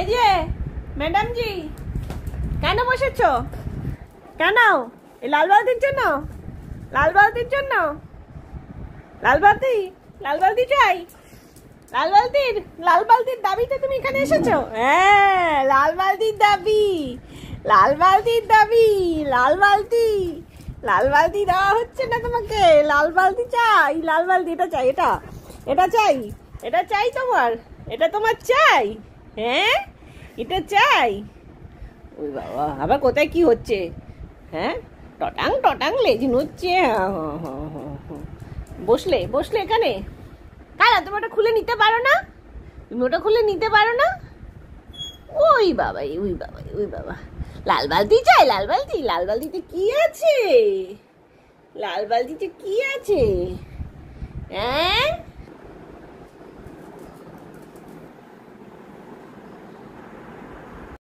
এই যে ম্যাডাম জি, কেন বসেছো? কেন? এই লাল বালতির জন্য? লাল বালতির জন্য? লাল বালতি, লাল বালতি চাই। লাল বালতির দাবিতে তুমি এখানে এসেছো? হ্যাঁ, লাল বালতির দাবি, লাল বালতির দাবি, লাল বালতি, লাল বালতি দেওয়া হচ্ছে না তোমাকে। লাল বালতি চাই, লাল বালতি। এটা চাই, এটা চাই, এটা চাই তোমার, এটা তোমার চাই। হ্যাঁ, এটা চাই। ওই বাবা, আবার কোথায় কি হচ্ছে? হ্যাঁ, টটাং টটাং লেজি নড়ছে। বসলে বসলে এখানে কারা? তুমি ওটা খুলে নিতে পারো না? তুমি ওটা খুলে নিতে পারো না? ওই বাবা, ওই বাবা, ওই বাবা। লাল বালতি চাই, লাল বালতি। লাল বালতিতে কি আছে? লাল বালতিতে কি আছে? হ্যাঁ,